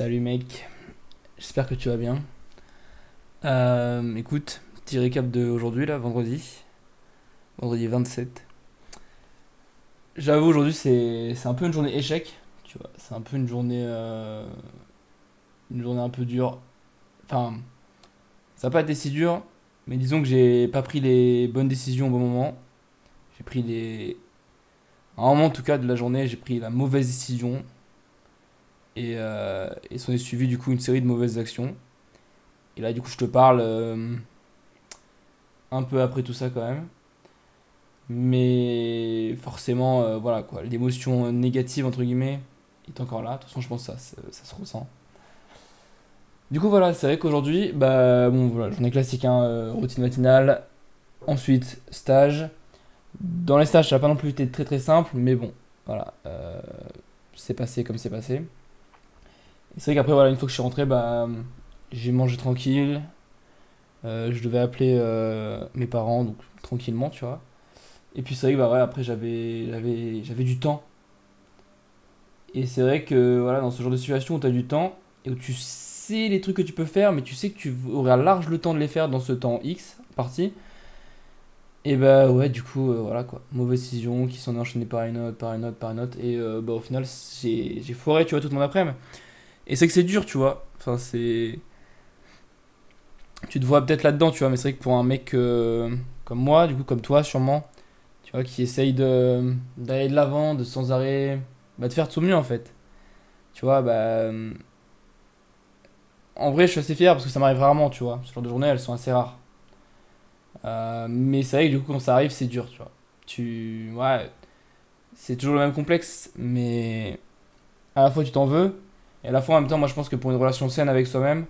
Salut mec, j'espère que tu vas bien. Écoute, petit récap de aujourd'hui là, vendredi 27. J'avoue aujourd'hui c'est un peu une journée échec, tu vois, c'est un peu une journée un peu dure. Enfin, ça n'a pas été si dur, mais disons que j'ai pas pris les bonnes décisions au bon moment. J'ai pris des À un moment en tout cas de la journée, j'ai pris la mauvaise décision et s'en est suivi du coup une série de mauvaises actions. Et là du coup je te parle un peu après tout ça quand même. Mais forcément, voilà quoi, l'émotion négative entre guillemets est encore là. De toute façon, je pense que ça se ressent. Du coup, voilà, c'est vrai qu'aujourd'hui, bah bon, voilà, journée classique, hein, routine matinale. Ensuite, stage. Dans les stages, ça n'a pas non plus été très très simple, mais bon, voilà, c'est passé comme c'est passé. Et c'est vrai qu'après, voilà, une fois que je suis rentré, bah j'ai mangé tranquille. Je devais appeler mes parents, donc tranquillement, tu vois. Et puis c'est vrai que bah, ouais, après j'avais du temps. Et c'est vrai que voilà, dans ce genre de situation où tu as du temps et où tu sais les trucs que tu peux faire, mais tu sais que tu auras large le temps de les faire dans ce temps X parti, et bah ouais, du coup, voilà quoi. Mauvaise décision qui s'en est enchaînée par une autre, par une autre, par une autre. Et bah au final, j'ai foiré, tu vois, toute mon après-midi. Et c'est que c'est dur, tu vois. Enfin, c'est. Tu te vois peut-être là-dedans, tu vois, mais c'est vrai que pour un mec comme moi, du coup, comme toi, sûrement, tu vois, qui essaye d'aller de l'avant, de sans arrêt, bah de faire de son mieux en fait. Tu vois, bah en vrai, je suis assez fier parce que ça m'arrive rarement, tu vois. Ce genre de journées, elles sont assez rares. Mais c'est vrai que du coup, quand ça arrive, c'est dur, tu vois. Ouais, c'est toujours le même complexe, mais à la fois tu t'en veux, et à la fois en même temps, moi je pense que pour une relation saine avec soi-même,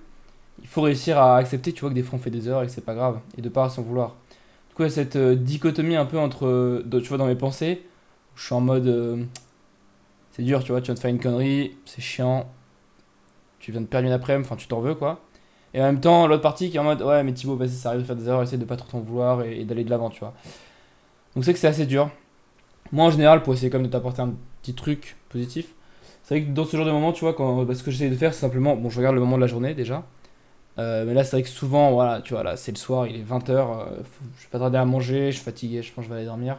il faut réussir à accepter, tu vois, que des fois on fait des erreurs et que c'est pas grave, et de pas s'en vouloir. Du coup, il y a cette dichotomie un peu entre, tu vois, dans mes pensées, où je suis en mode, c'est dur, tu vois, tu viens de faire une connerie, c'est chiant, tu viens de perdre une après-midi, enfin tu t'en veux quoi. Et en même temps, l'autre partie qui est en mode ouais, mais Thibaut, vas-y, ça arrive de faire des erreurs, essaye de pas trop t'en vouloir et d'aller de l'avant, tu vois. Donc c'est que c'est assez dur. Moi en général, pour essayer comme de t'apporter un petit truc positif, c'est vrai que dans ce genre de moment, tu vois, ce que j'essaie de faire, c'est simplement, bon, je regarde le moment de la journée déjà. Mais là, c'est vrai que souvent, voilà, tu vois, là, c'est le soir, il est 20h, je vais pas tarder à manger, je suis fatigué, je pense que je vais aller dormir.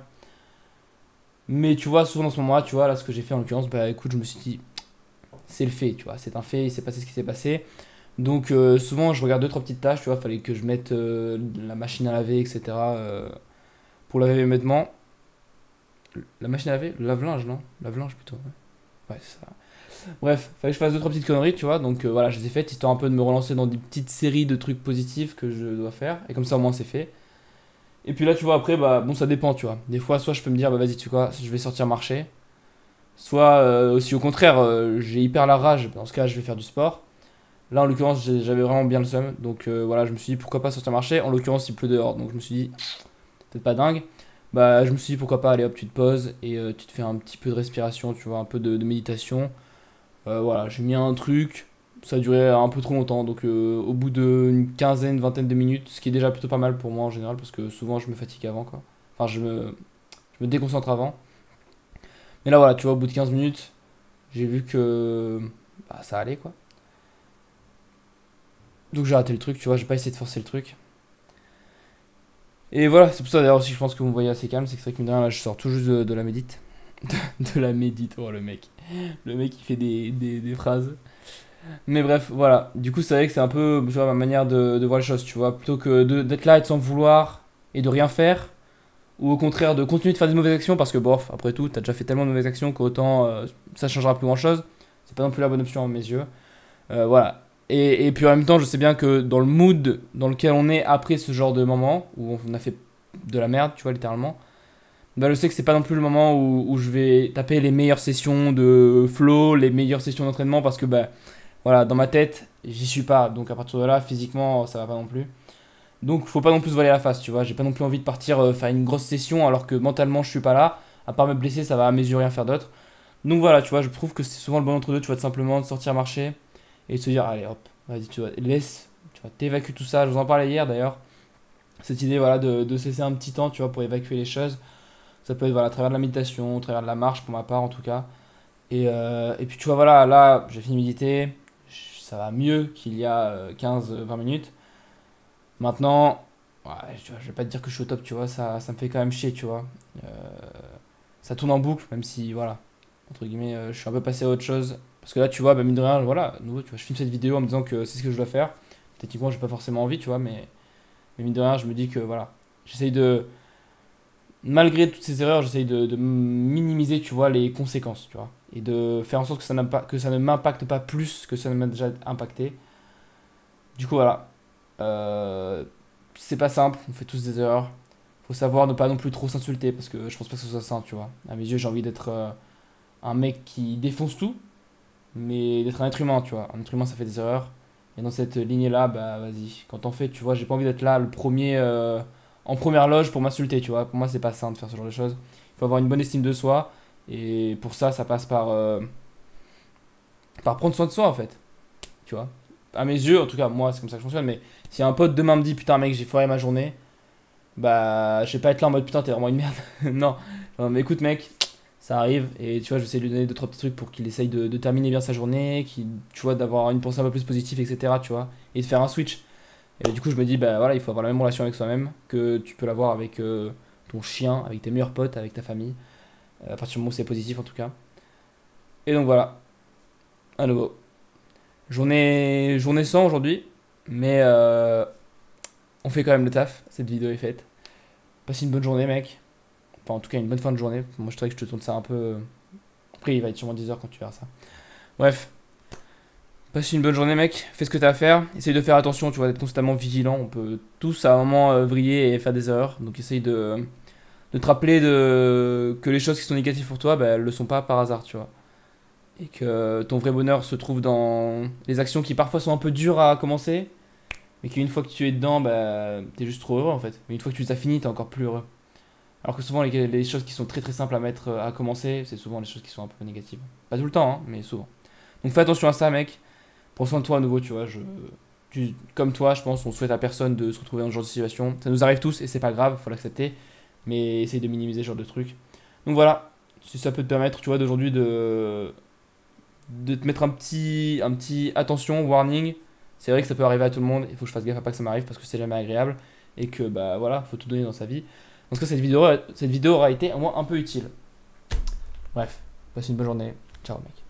Mais tu vois, souvent dans ce moment-là, tu vois, là, ce que j'ai fait en l'occurrence, bah écoute, je me suis dit, c'est le fait, tu vois, c'est un fait, il s'est passé ce qui s'est passé. Donc souvent je regarde deux trois petites tâches, tu vois, fallait que je mette la machine à laver, etc. Pour laver mes vêtements. La machine à laver, le lave-linge, non? Lave-linge plutôt. Ouais, c'est ça. Bref, fallait que je fasse deux trois petites conneries, tu vois. Donc voilà, je les ai faites histoire un peu de me relancer dans des petites séries de trucs positifs que je dois faire. Et comme ça au moins c'est fait. Et puis là, tu vois, après, bah bon, ça dépend, tu vois. Des fois, soit je peux me dire, bah vas-y, tu vois, je vais sortir marcher. Soit aussi au contraire, j'ai hyper la rage. Dans ce cas, je vais faire du sport. Là, en l'occurrence, j'avais vraiment bien le seum. Donc voilà, je me suis dit pourquoi pas sortir marcher. En l'occurrence, il pleut dehors. Donc je me suis dit, peut-être pas dingue. Bah, je me suis dit pourquoi pas, allez hop, tu te poses et tu te fais un petit peu de respiration, tu vois, un peu de méditation. Voilà, j'ai mis un truc. Ça a duré un peu trop longtemps. Donc au bout d'une quinzaine, vingtaine de minutes, ce qui est déjà plutôt pas mal pour moi en général, parce que souvent je me fatigue avant, quoi. Enfin, je me déconcentre avant. Mais là, voilà, tu vois, au bout de 15 minutes, j'ai vu que bah, ça allait, quoi. Donc j'ai raté le truc, tu vois, j'ai pas essayé de forcer le truc. Et voilà, c'est pour ça d'ailleurs aussi que je pense que vous me voyez assez calme, c'est que c'est vrai que mine de rien, là je sors tout juste de la médite. De la médite, oh le mec. Le mec qui fait des phrases. Mais bref, voilà. Du coup, c'est vrai que c'est un peu tu vois, ma manière de voir les choses, tu vois. Plutôt que d'être là et de s'en vouloir et de rien faire, ou au contraire de continuer de faire des mauvaises actions parce que, bof, après tout, t'as déjà fait tellement de mauvaises actions qu'autant ça changera plus grand chose. C'est pas non plus la bonne option à mes yeux. Voilà. Et puis en même temps, je sais bien que dans le mood dans lequel on est après ce genre de moment, où on a fait de la merde, tu vois, littéralement, bah, je sais que c'est pas non plus le moment où je vais taper les meilleures sessions de flow, les meilleures sessions d'entraînement, parce que, bah, voilà, dans ma tête, j'y suis pas. Donc à partir de là, physiquement, ça va pas non plus. Donc faut pas non plus se voiler la face, tu vois. J'ai pas non plus envie de partir faire une grosse session alors que mentalement je suis pas là. À part me blesser, ça va à mes yeux rien faire d'autre. Donc voilà, tu vois, je trouve que c'est souvent le bon entre deux, tu vois, de simplement de sortir marcher et de se dire, allez hop, vas-y, tu vois, laisse, tu vois, t'évacues tout ça. Je vous en parlais hier d'ailleurs. Cette idée, voilà, de se laisser un petit temps, tu vois, pour évacuer les choses. Ça peut être, voilà, à travers de la méditation, à travers de la marche, pour ma part en tout cas. Et puis, tu vois, voilà, là, j'ai fini de méditer. ça va mieux qu'il y a 15-20 minutes. Maintenant, ouais, tu vois, je vais pas te dire que je suis au top, tu vois, ça me fait quand même chier, tu vois. Euh, Ça tourne en boucle, même si, voilà, entre guillemets, je suis un peu passé à autre chose. Parce que là, tu vois, bah, mine de rien, voilà, à nouveau, tu vois, je filme cette vidéo en me disant que c'est ce que je dois faire. Techniquement, j'ai pas forcément envie, tu vois, mais mine de rien, je me dis que, voilà, j'essaye de, malgré toutes ces erreurs, j'essaye de minimiser, tu vois, les conséquences, tu vois. Et de faire en sorte que ça ne m'impacte pas plus que ça ne m'a déjà impacté. Du coup, voilà. Euh, c'est pas simple, on fait tous des erreurs. Faut savoir ne pas non plus trop s'insulter parce que je pense pas que ce soit sain, tu vois. À mes yeux, j'ai envie d'être un mec qui défonce tout, mais d'être un être humain, tu vois. Un être humain, ça fait des erreurs. Et dans cette lignée-là, bah vas-y. Quand t'en fais, tu vois, j'ai pas envie d'être là, le premier en première loge pour m'insulter, tu vois. Pour moi, c'est pas sain de faire ce genre de choses. Il faut avoir une bonne estime de soi. Et pour ça, ça passe par prendre soin de soi, en fait. Tu vois. À mes yeux, en tout cas, moi, c'est comme ça que je fonctionne. Mais si un pote demain me dit, putain, mec, j'ai foiré ma journée, bah, je vais pas être là en mode, putain, t'es vraiment une merde. Non. Non, mais écoute, mec, ça arrive. Et tu vois, j'essaie de lui donner deux, trois petits trucs pour qu'il essaye de terminer bien sa journée, tu vois, d'avoir une pensée un peu plus positive, etc. Tu vois, et de faire un switch. Et du coup, je me dis, bah voilà, il faut avoir la même relation avec soi-même que tu peux l'avoir avec ton chien, avec tes meilleurs potes, avec ta famille. À partir du moment où c'est positif, en tout cas. Et donc voilà, à nouveau. Journée sans aujourd'hui, mais on fait quand même le taf. Cette vidéo est faite. Passe une bonne journée, mec. Enfin, en tout cas, une bonne fin de journée. Moi, je trouvais que je te tourne ça un peu. Après, il va être sûrement 10 heures quand tu verras ça. Bref, passe une bonne journée, mec. Fais ce que t'as à faire. Essaye de faire attention, tu vois, d'être constamment vigilant. On peut tous à un moment vriller et faire des erreurs. Donc, essaye de te rappeler que les choses qui sont négatives pour toi, bah, elles le sont pas par hasard, tu vois. Et que ton vrai bonheur se trouve dans les actions qui parfois sont un peu dures à commencer, mais qu'une fois que tu es dedans, bah, t'es juste trop heureux en fait. Mais une fois que tu les as finies, t'es encore plus heureux. Alors que souvent, les choses qui sont très très simples à mettre à commencer, c'est souvent les choses qui sont un peu négatives. Pas tout le temps, hein, mais souvent. Donc fais attention à ça, mec. Prends soin de toi à nouveau, tu vois. Comme toi, je pense, on souhaite à personne de se retrouver dans ce genre de situation. Ça nous arrive tous et c'est pas grave, faut l'accepter. Mais essaye de minimiser ce genre de trucs. Donc voilà, si ça peut te permettre, tu vois, d'aujourd'hui de te mettre un petit attention, warning. C'est vrai que ça peut arriver à tout le monde. Il faut que je fasse gaffe à pas que ça m'arrive parce que c'est jamais agréable. Et que, bah voilà, faut tout donner dans sa vie. En tout cas, cette vidéo aura été au moins un peu utile. Bref, passe une bonne journée. Ciao, mec.